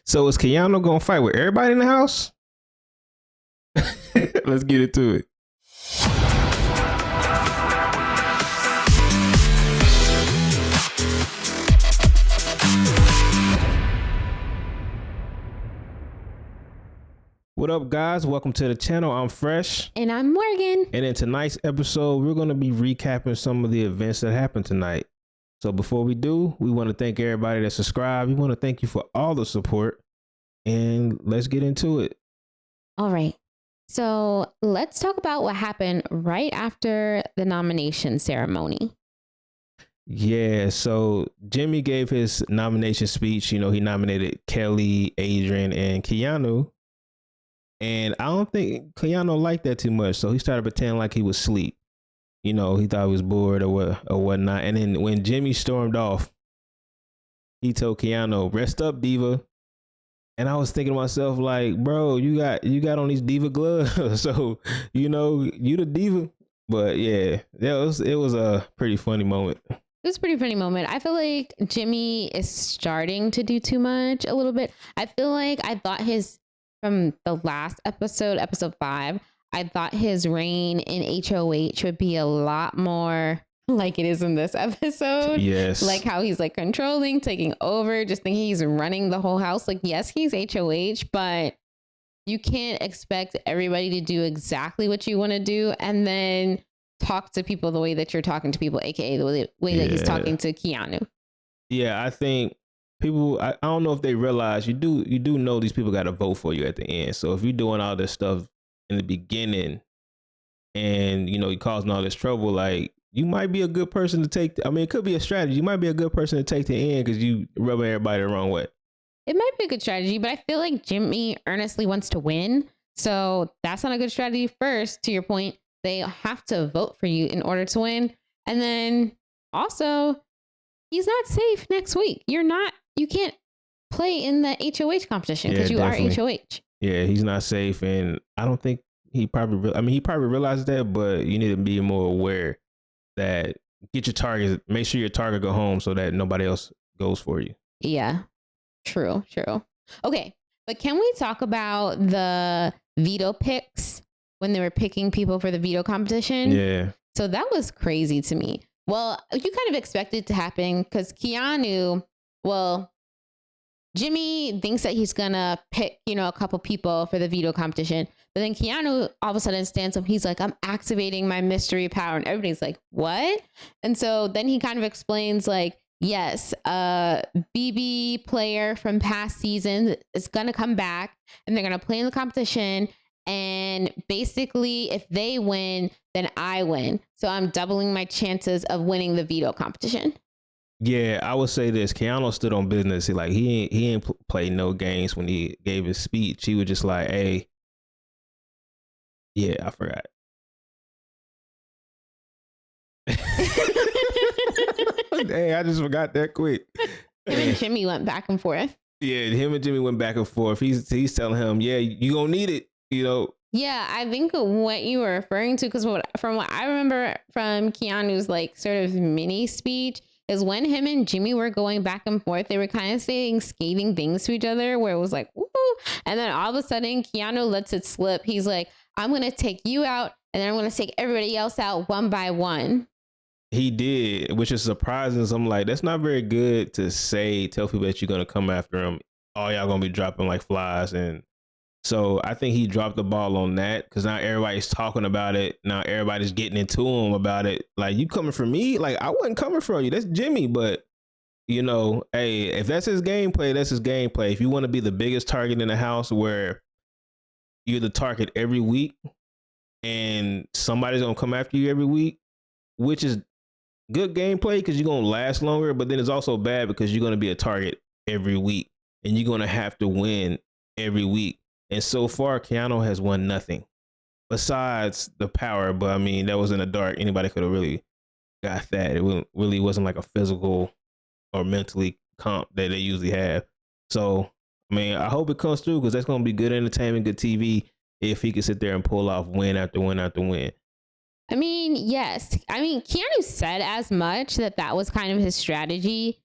So is Keanu gonna fight with everybody in the house? Let's get into it. What up, guys? Welcome to the channel. I'm Fresh. And I'm Morgan. And in tonight's episode, we're going to be recapping some of the events that happened tonight. So before we do, we want to thank everybody that subscribed. We want to thank you for all the support. And let's get into it. All right. So let's talk about what happened right after the nomination ceremony. Yeah, so Jimmy gave his nomination speech. You know, he nominated Kelly, Adrian, and Keanu. And I don't think Keanu liked that too much. So he started pretending like he was asleep. You know, he thought he was bored or whatnot. And then when Jimmy stormed off, he told Keanu, "Rest up, Diva." And I was thinking to myself, like, bro, you got on these Diva gloves. So, you know, you the Diva. But yeah, it was a pretty funny moment. It was a pretty funny moment. I feel like Jimmy is starting to do too much a little bit. I feel like I thought from the last episode 5, I thought his reign in HOH would be a lot more like it is in this episode. Yes. Like how he's like controlling, taking over, just thinking he's running the whole house. Like, yes, he's HOH, but you can't expect everybody to do exactly what you want to do and then talk to people the way that you're talking to people, aka the way that he's talking to Keanu. Yeah, I think people, I don't know if they realize you do know these people got to vote for you at the end. So if you're doing all this stuff in the beginning and, you know, you're causing all this trouble, like, you might be a good person to take. I mean, it could be a strategy. You might be a good person to take the end because you rubbing everybody the wrong way. It might be a good strategy, but I feel like Jimmy earnestly wants to win. So that's not a good strategy. First, to your point, they have to vote for you in order to win. And then also, he's not safe next week. You can't play in the HOH competition because you are HOH. Yeah, he's not safe. And I don't think he probably realizes that, but you need to be more aware that get your targets, make sure your target go home so that nobody else goes for you. Yeah, true. Okay, but can we talk about the veto picks when they were picking people for the veto competition? Yeah. So that was crazy to me. Well, you kind of expect it to happen because Jimmy thinks that he's gonna pick, a couple people for the veto competition. But then Keanu all of a sudden stands up. He's like, "I'm activating my mystery power." And everybody's like, "What?" And so then he kind of explains like, yes, a BB player from past seasons is going to come back and they're going to play in the competition. And basically, if they win, then I win. So I'm doubling my chances of winning the veto competition. Yeah, I would say this. Keanu stood on business. He ain't played no games when he gave his speech. He was just like, "Hey, yeah, I forgot." Hey, I just forgot that quick. Him and Jimmy went back and forth. Yeah, him and Jimmy went back and forth. He's telling him, "Yeah, you gonna need it," Yeah, I think what you were referring to, because from what I remember from Keanu's like sort of mini speech, is when him and Jimmy were going back and forth, they were kind of saying scathing things to each other where it was like, woo. And then all of a sudden, Keanu lets it slip. He's like, "I'm going to take you out and then I'm going to take everybody else out one by one." He did, which is surprising. So I'm like, that's not very good to tell people that you're going to come after them. All y'all going to be dropping like flies. And so I think he dropped the ball on that because now everybody's talking about it. Now everybody's getting into him about it. Like, you coming for me? Like, I wasn't coming for you. That's Jimmy. But, hey, if that's his gameplay, that's his gameplay. If you want to be the biggest target in the house where you're the target every week and somebody's going to come after you every week, which is good gameplay because you're going to last longer. But then it's also bad because you're going to be a target every week and you're going to have to win every week. And so far, Keanu has won nothing besides the power. But I mean, that was in the dark. Anybody could have really got that. It really wasn't like a physical or mentally comp that they usually have. So, I mean, I hope it comes through because that's going to be good entertainment, good TV if he can sit there and pull off win after win after win. I mean, yes. I mean, Keanu said as much that was kind of his strategy,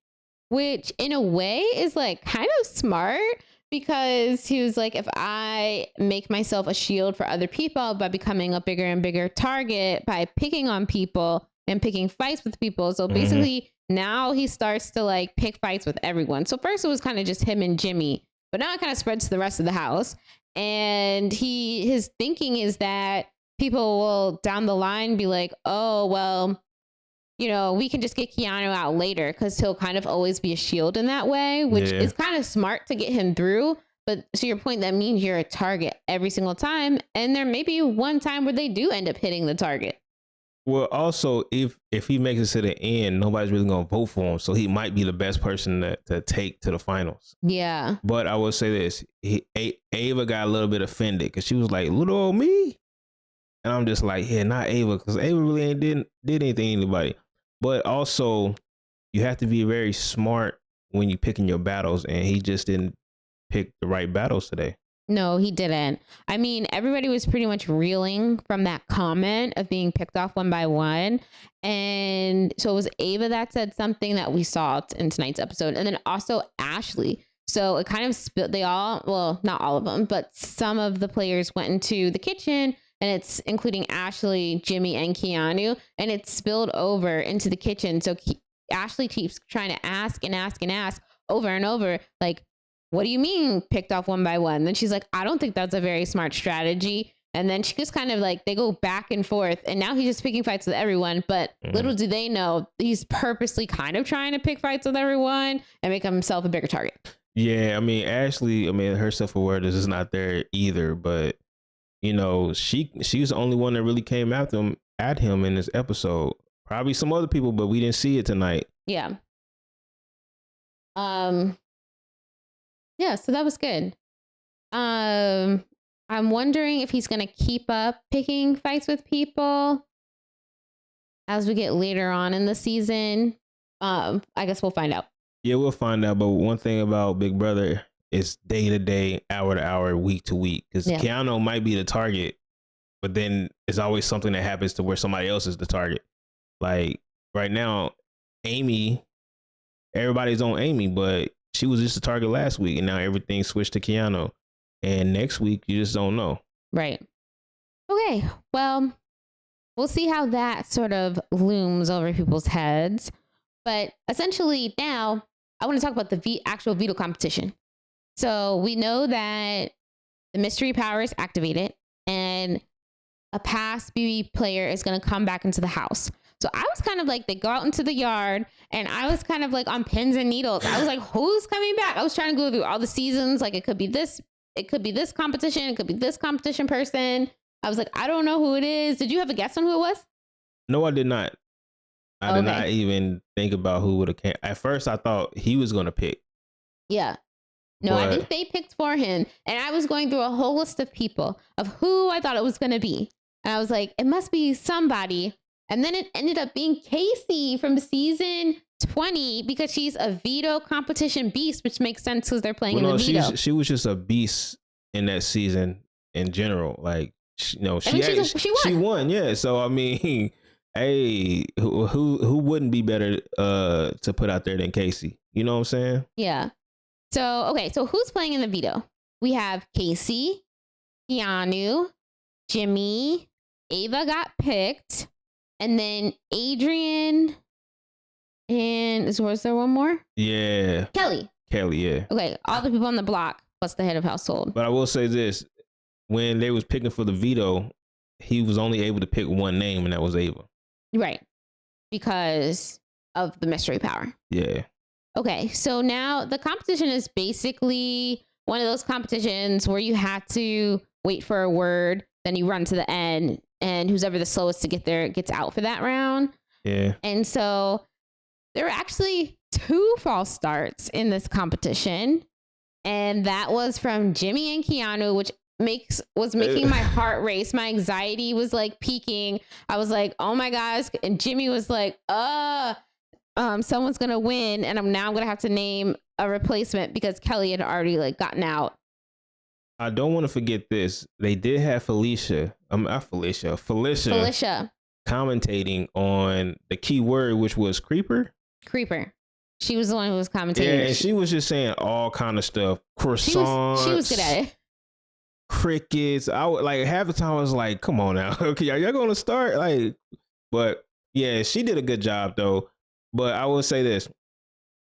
which in a way is like kind of smart because he was like, if I make myself a shield for other people by becoming a bigger and bigger target by picking on people and picking fights with people. So basically now he starts to like pick fights with everyone. So first it was kind of just him and Jimmy, but now it kind of spreads to the rest of the house. And his thinking is that people will down the line be like, oh, well, you know, we can just get Keanu out later because he'll kind of always be a shield in that way, which is kind of smart to get him through. But to your point, that means you're a target every single time. And there may be one time where they do end up hitting the target. Well, also, if he makes it to the end, nobody's really going to vote for him. So he might be the best person to take to the finals. Yeah. But I will say this. Ava got a little bit offended because she was like, little old me. And I'm just like, yeah, not Ava, because Ava really ain't did anything to anybody. But also, you have to be very smart when you're picking your battles, and he just didn't pick the right battles today. No, he didn't. I mean, everybody was pretty much reeling from that comment of being picked off one by one. And so it was Ava that said something that we saw in tonight's episode. And then also Ashley. So it kind of spilled, well, not all of them, but some of the players went into the kitchen, and it's including Ashley, Jimmy, and Keanu, and it spilled over into the kitchen. So Ashley keeps trying to ask and ask and ask over and over, like, what do you mean picked off one by one? Then she's like, I don't think that's a very smart strategy. And then she just kind of like, they go back and forth, and now he's just picking fights with everyone. But little do they know, he's purposely kind of trying to pick fights with everyone and make himself a bigger target. Yeah, I mean, Ashley, her self-awareness is not there either, but you know, she's the only one that really came at him in this episode. Probably some other people, but we didn't see it tonight. Yeah. Yeah, so that was good. I'm wondering if he's gonna keep up picking fights with people as we get later on in the season. I guess we'll find out. Yeah, we'll find out. But one thing about Big Brother, it's day to day, hour to hour, week to week. Because Keanu might be the target, but then it's always something that happens to where somebody else is the target. Like right now, Amy, everybody's on Amy, but she was just a target last week, and now everything switched to Keanu. And next week, you just don't know. Right. Okay. Well, we'll see how that sort of looms over people's heads. But essentially now, I want to talk about the actual veto competition. So we know that the mystery power is activated, and a past BB player is going to come back into the house. So I was kind of like, they go out into the yard, and I was kind of like on pins and needles. I was like, who's coming back? I was trying to go through all the seasons. Like, it could be this competition. It could be this competition person. I was like, I don't know who it is. Did you have a guess on who it was? No, I did not. I did not even think about who would have came. At first, I thought he was going to pick. Yeah. No, I think they picked for him. And I was going through a whole list of people of who I thought it was going to be. And I was like, it must be somebody. And then it ended up being Casey from season 20 because she's a veto competition beast, which makes sense because they're playing in the veto. She was just a beast in that season in general. Like, she won. She won, yeah. So I mean, hey, who wouldn't be better to put out there than Casey? You know what I'm saying? Yeah. So okay, so who's playing in the veto? We have Casey, Keanu, Jimmy, Ava got picked, and then Adrian, and was there one more? Yeah. Kelly, yeah. Okay, all the people on the block plus the head of household. But I will say this. When they was picking for the veto, he was only able to pick one name, and that was Ava. Right. Because of the mystery power. Yeah. Okay, so now the competition is basically one of those competitions where you have to wait for a word, then you run to the end, and who's ever the slowest to get there gets out for that round. Yeah. And so there were actually 2 false starts in this competition, and that was from Jimmy and Keanu, which was making my heart race. My anxiety was like peaking. I was like, oh my gosh. And Jimmy was like, someone's gonna win, and I'm gonna have to name a replacement because Kelly had already like gotten out. I don't want to forget this. They did have Felicia commentating on the key word, which was creeper. She was the one who was commentating. Yeah, and she was just saying all kind of stuff. Croissants. She was good at it. Crickets. I would like half the time I was like, come on now. Okay, are y'all gonna start? Like, but yeah, she did a good job though. But I will say this.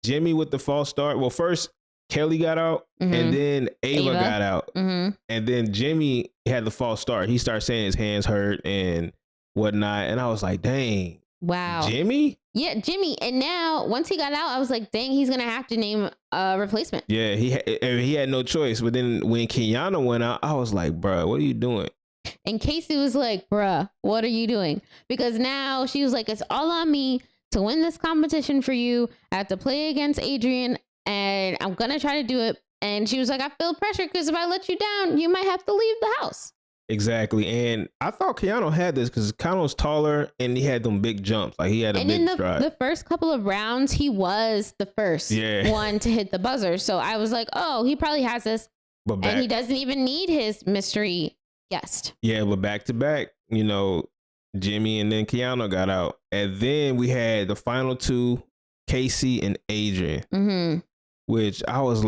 Jimmy with the false start. Well, first Kelly got out, and then Ava got out, and then Jimmy had the false start. He started saying his hands hurt and whatnot, and I was like, "Dang, wow, Jimmy." Yeah, Jimmy. And now once he got out, I was like, "Dang, he's gonna have to name a replacement." Yeah, he had no choice. But then when Keanu went out, I was like, "Bruh, what are you doing?" And Casey was like, "Bruh, what are you doing?" Because now she was like, "It's all on me to win this competition for you. I have to play against Adrian." And I'm going to try to do it. And she was like, I feel pressure because if I let you down, you might have to leave the house. Exactly. And I thought Keanu had this because Keanu's taller and he had them big jumps. Like he had a big stride. The first couple of rounds, he was the first one to hit the buzzer. So I was like, oh, he probably has this. And he doesn't even need his mystery guest. Yeah, but back to back, you know, Jimmy and then Keanu got out. And then we had the final two, Casey and Adrian. Which I was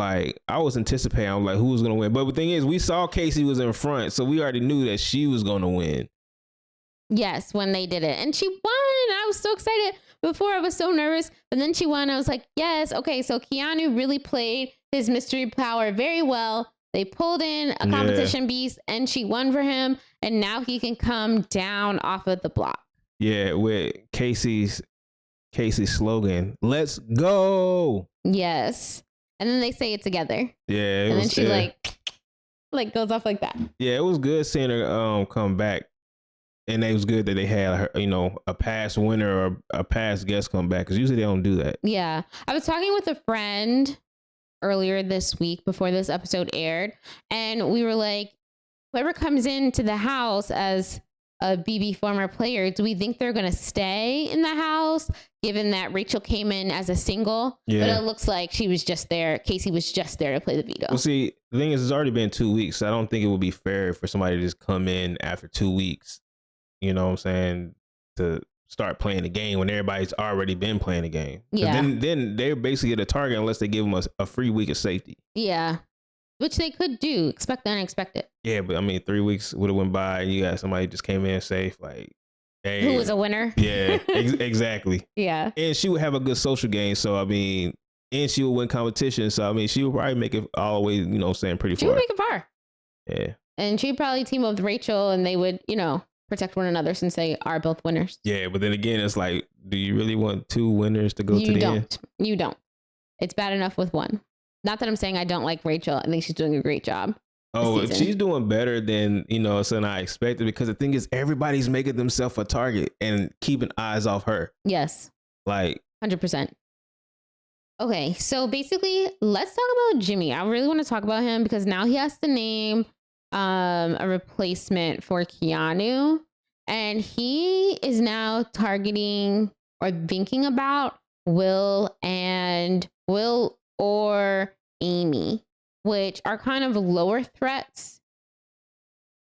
anticipating. I was like, who was going to win? But the thing is, we saw Casey was in front, so we already knew that she was going to win. Yes, when they did it. And she won. I was so excited. Before, I was so nervous. But then she won. I was like, yes. Okay, so Keanu really played his mystery power very well. They pulled in a competition beast, and she won for him. And now he can come down off of the block. Yeah, with Casey's slogan, let's go. Yes. And then they say it together. Yeah. And then she like goes off like that. Yeah, it was good seeing her come back. And it was good that they had her, you know, a past winner or a past guest come back, because usually they don't do that. Yeah. I was talking with a friend earlier this week before this episode aired, and we were like, whoever comes into the house as a BB former player, do we think they're going to stay in the house, given that Rachel came in as a single? Yeah. But it looks like she was just there. Casey was just there to play the veto. Well, see, the thing is, it's already been 2 weeks. So I don't think it would be fair for somebody to just come in after 2 weeks, you know what I'm saying, to start playing the game when everybody's already been playing the game. Yeah. Then they're basically at a target unless they give them a free week of safety. Yeah. Which they could do. Expect the unexpected. Yeah, but I mean, 3 weeks would have went by. You got somebody just came in safe, like, hey, who was a winner? Yeah, exactly. Yeah, and she would have a good social game. So I mean, and she would win competition. So I mean, she would probably make it all the way. You know, saying pretty far. She would make it far. Yeah, and she'd probably team up with Rachel, and they would, you know, protect one another since they are both winners. Yeah, but then again, it's like, do you really want 2 winners to go to the end? You don't. It's bad enough with one. Not that I'm saying I don't like Rachel. I think she's doing a great job. Oh, she's doing better than, you know, something I expected, because the thing is, everybody's making themselves a target and keeping eyes off her. Yes. Like 100%. Okay, so basically, let's talk about Jimmy. I really want to talk about him because now he has to name a replacement for Keanu, and he is now targeting or thinking about Will or Amy, which are kind of lower threats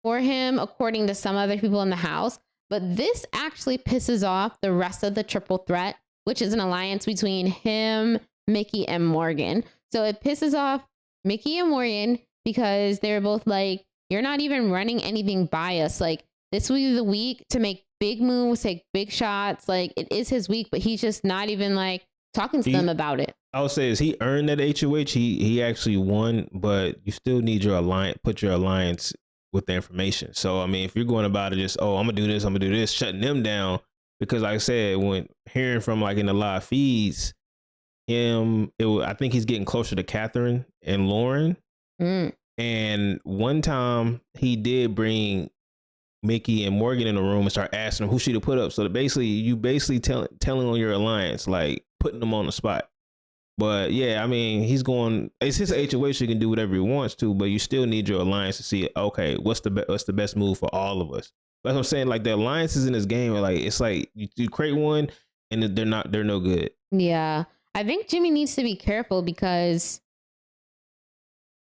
for him, according to some other people in the house. But this actually pisses off the rest of the triple threat, which is an alliance between him, Mickey, and Morgan. So it pisses off Mickey and Morgan because they're both like, you're not even running anything by us. Like, this will be the week to make big moves, take big shots. Like, it is his week, but he's just not even like talking to them about it. I would say, is he earned that HOH? He actually won, but you still need your alliance, put your alliance with the information. So, I mean, if you're going about it just, oh, I'm going to do this, shutting them down, because like I said, when hearing from like in the live feeds, I think he's getting closer to Catherine and Lauren. And one time he did bring Mickey and Morgan in the room and start asking them who she to put up. So you telling on your alliance, like putting them on the spot. But yeah, I mean, it's his HOH, he can do whatever he wants to, but you still need your alliance to see, okay, what's the best move for all of us. That's what I'm saying. Like, the alliances in this game are like, it's like you create one and they're no good. Yeah. I think Jimmy needs to be careful because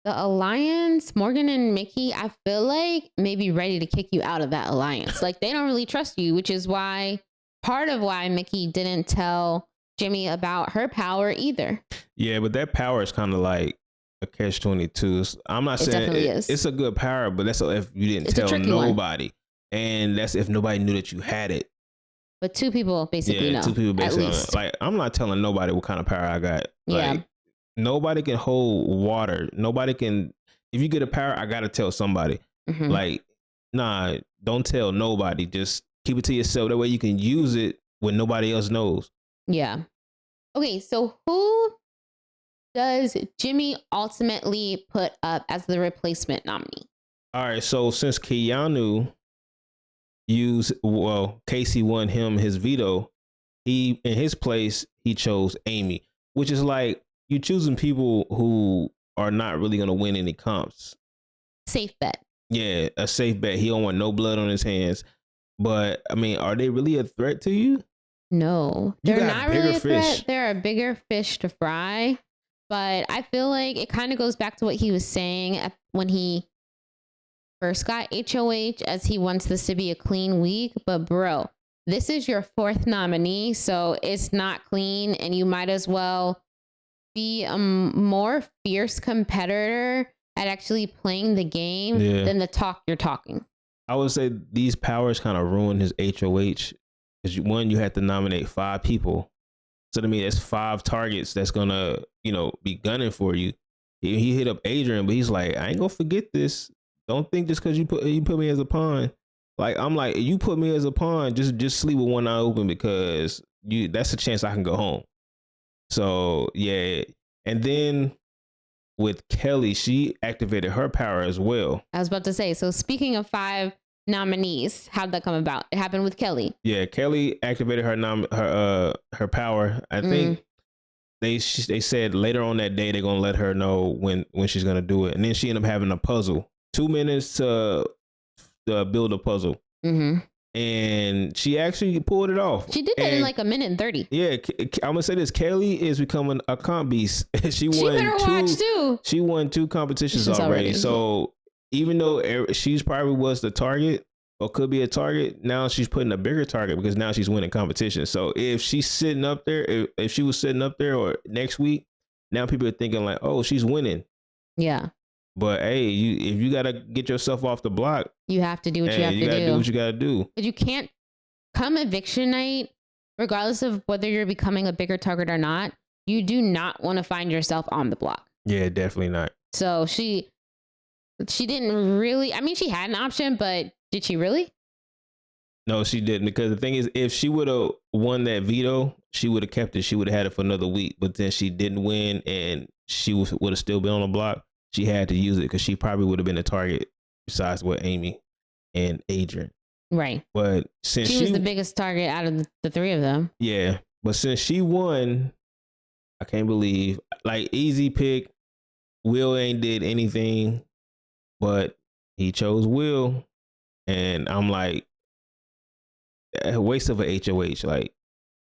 the alliance, Morgan and Mickey, I feel like may be ready to kick you out of that alliance. Like, they don't really trust you, which is part of why Mickey didn't tell Jimmy about her power either. Yeah, but that power is kind of like a catch-22. I'm not It saying definitely is. it's a good power, but that's if you didn't It's a tell tricky one. nobody, and that's if nobody knew that you had it. But two people basically know. Two people At basically know. least. Like, I'm not telling nobody what kind of power I got. Yeah. Like, nobody can hold water. Nobody can. If you get a power, I gotta tell somebody. Mhm. Like, nah, don't tell nobody. Just keep it to yourself. That way you can use it when nobody else knows. Yeah. Okay, so who does Jimmy ultimately put up as the replacement nominee? All right, so since Keanu Casey won him his veto, he in his place he chose Amy, which is like you choosing people who are not really gonna win any comps. Safe bet. Yeah, a safe bet. He don't want no blood on his hands. But I mean, are they really a threat to you? No, You they're got not bigger really a threat. fish. They're a bigger fish to fry. But I feel like it kind of goes back to what he was saying when he first got HOH, as he wants this to be a clean week. But bro, this is your fourth nominee, so it's not clean, and you might as well be a more fierce competitor at actually playing the game than the talk you're talking. I would say these powers kind of ruined his HOH because you had to nominate 5 people. So to me, that's 5 targets that's gonna, be gunning for you. He hit up Adrian, but he's like, I ain't gonna forget this. Don't think just because you put me as a pawn. Like, I'm like, you put me as a pawn, just sleep with one eye open because that's a chance I can go home. So yeah, and then with Kelly, she activated her power as well. I was about to say. So speaking of 5 nominees, how'd that come about? It happened with Kelly. Yeah, Kelly activated her power. I think they said later on that day they're gonna let her know when she's gonna do it, and then she ended up having a puzzle. 2 minutes to build a puzzle. Mm-hmm. And she actually pulled it off. She did it in like a minute and 30. Yeah, I'm gonna say this: Kelly is becoming a comp beast. She won 2 competitions already. So even though she's probably was the target or could be a target, now she's putting a bigger target because now she's winning competition. So if she's sitting up there, if she was sitting up there or next week, now people are thinking like, oh, she's winning. Yeah. But hey, if you gotta get yourself off the block, you have to do what you have to do. You gotta do what you gotta do. But you can't come eviction night, regardless of whether you're becoming a bigger target or not. You do not want to find yourself on the block. Yeah, definitely not. So she didn't really. I mean, she had an option, but did she really? No, she didn't. Because the thing is, if she would have won that veto, she would have kept it. She would have had it for another week. But then she didn't win, and she would have still been on the block. She had to use it because she probably would have been a target besides Amy and Adrian. Right. But since she was the biggest target out of the 3 of them. Yeah. But since she won, I can't believe, like, easy pick. Will ain't did anything, but he chose Will. And I'm like, a waste of a HOH. Like,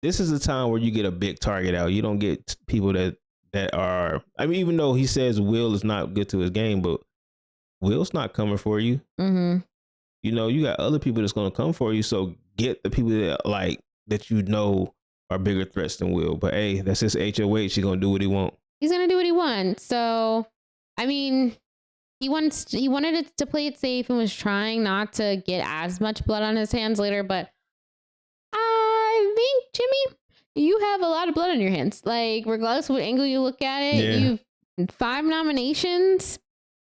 this is the time where you get a big target out. You don't get people that are, I mean, even though he says Will is not good to his game, but Will's not coming for you. Mm-hmm. You got other people that's going to come for you. So get the people that are bigger threats than Will. But hey, that's his HOH. He's going to do what he wants. He's going to do what he wants. So, I mean, he wanted it to play it safe and was trying not to get as much blood on his hands later. But I think, Jimmy, you have a lot of blood on your hands. Like, regardless of what angle you look at it, you've 5 nominations.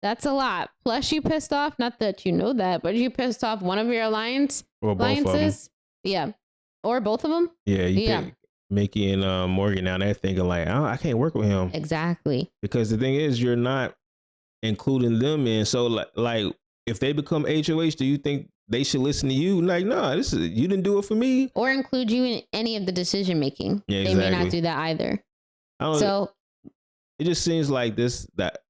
That's a lot. Plus, you pissed off, not that you know that, but you pissed off one of your alliances. Yeah. Or both of them. Yeah. Mickey and Morgan, now they're thinking like, oh, I can't work with him. Exactly. Because the thing is, you're not including them in. So like if they become HOH, do you think they should listen to you? Like, nah, you didn't do it for me. Or include you in any of the decision making. Yeah, exactly. They may not do that either. So it just seems like that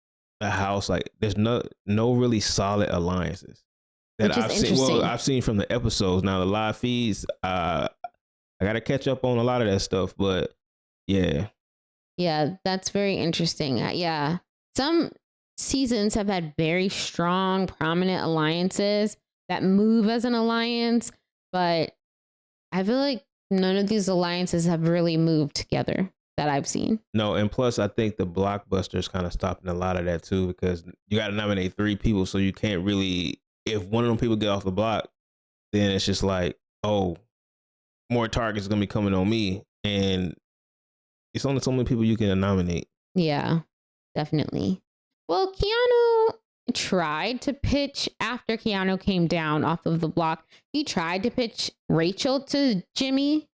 the house, like there's no really solid alliances that I've seen. Well, I've seen from the episodes. Now the live feeds, I gotta catch up on a lot of that stuff, but yeah, that's very interesting. Yeah, some seasons have had very strong, prominent alliances that move as an alliance, but I feel like None of these alliances have really moved together that I've seen. No, and plus I think the blockbuster is kind of stopping a lot of that too, because you got to nominate 3 people, so you can't really. If one of them people get off the block, then it's just like, oh, more targets gonna be coming on me, and it's only so many people you can nominate. Yeah, definitely. Well, Keanu tried to pitch after Keanu came down off of the block. He tried to pitch Rachel to Jimmy,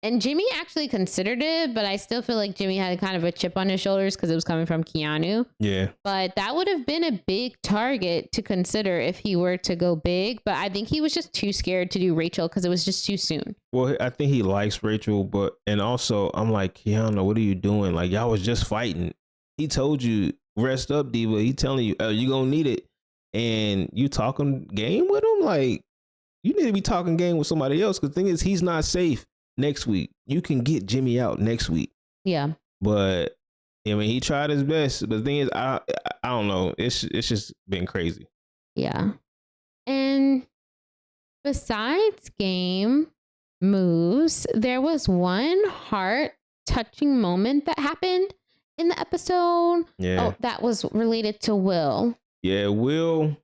and Jimmy actually considered it, but I still feel like Jimmy had kind of a chip on his shoulders because it was coming from Keanu. Yeah. But that would have been a big target to consider if he were to go big. But I think he was just too scared to do Rachel because it was just too soon. Well, I think he likes Rachel, and also I'm like, Keanu, what are you doing? Like, y'all was just fighting. He told you, rest up, Diva. He telling you, you gonna need it. And you talking game with him? Like, you need to be talking game with somebody else. Because the thing is, he's not safe next week. You can get Jimmy out next week. Yeah. But I mean, he tried his best. But the thing is, I don't know. It's just been crazy. Yeah. And besides game moves, there was one heart touching moment that happened in the episode. Yeah. Oh, that was related to Will. Yeah, Will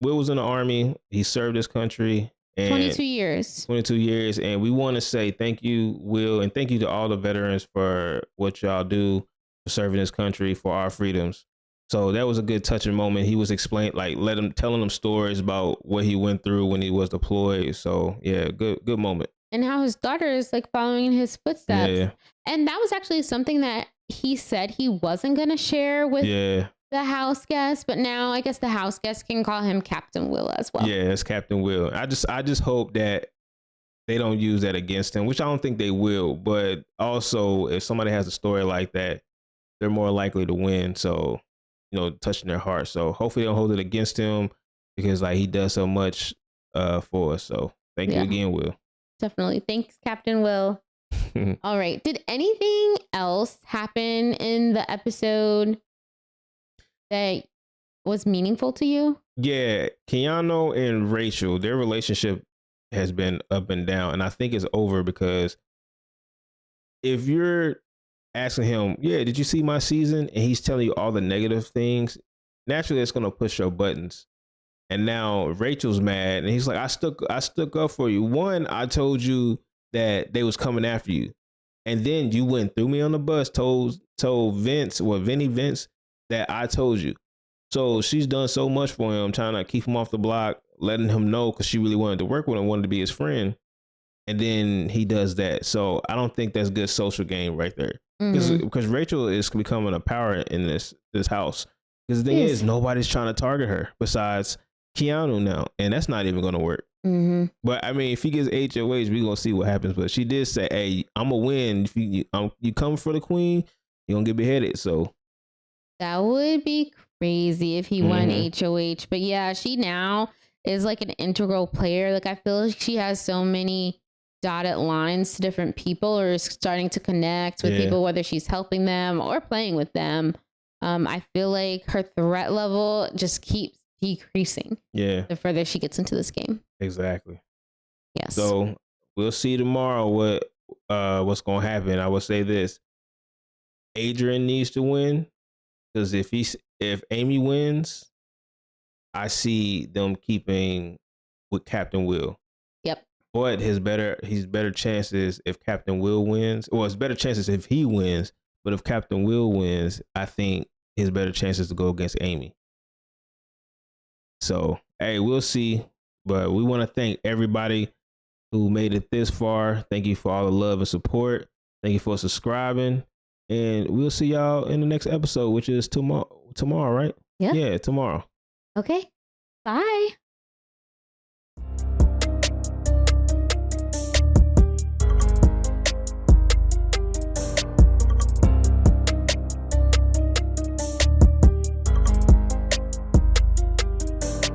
was in the army. He served his country. And 22 years. 22 years. And we want to say thank you, Will, and thank you to all the veterans for what y'all do for serving this country for our freedoms. So that was a good touching moment. He was telling them stories about what he went through when he was deployed. So yeah, good moment. And how his daughter is like following in his footsteps. Yeah. And that was actually something that he said he wasn't going to share with the house guest, but now I guess the house guest can call him Captain Will as well. Yeah, it's Captain Will. I just hope that they don't use that against him, which I don't think they will. But also, if somebody has a story like that, they're more likely to win. So, touching their heart. So hopefully they don't hold it against him because like he does so much for us. So thank you again, Will. Definitely. Thanks, Captain Will. All right. Did anything else happen in the episode that was meaningful to you? Yeah, Keanu and Rachel, their relationship has been up and down, and I think it's over because if you're asking him, did you see my season? And he's telling you all the negative things, naturally it's gonna push your buttons. And now Rachel's mad, and he's like, I stuck up for you. One, I told you that they was coming after you, and then you went threw me on the bus, told Vinny Vince that I told you. So she's done so much for him, trying to keep him off the block, letting him know because she really wanted to work with him, wanted to be his friend. And then he does that. So I don't think that's good social game right there. Because Rachel is becoming a power in this house. Because the thing is, nobody's trying to target her besides Keanu now. And that's not even going to work. But I mean, if he gets HOH, we're going to see what happens. But she did say, hey, I'm going to win. If you come for the queen, you're going to get beheaded. So that would be crazy if he won HOH. But yeah, she now is like an integral player. Like I feel like she has so many dotted lines to different people or is starting to connect with people, whether she's helping them or playing with them. I feel like her threat level just keeps decreasing. Yeah. The further she gets into this game. Exactly. Yes. So we'll see tomorrow what's going to happen. I will say this. Adrian needs to win. Because if Amy wins, I see them keeping with Captain Will. Yep. But his better chances if Captain Will wins, or his better chances if he wins. But if Captain Will wins, I think his better chances to go against Amy. So hey, we'll see. But we want to thank everybody who made it this far. Thank you for all the love and support. Thank you for subscribing. And we'll see y'all in the next episode, which is tomorrow, right? Yeah. Yeah, tomorrow. Okay. Bye.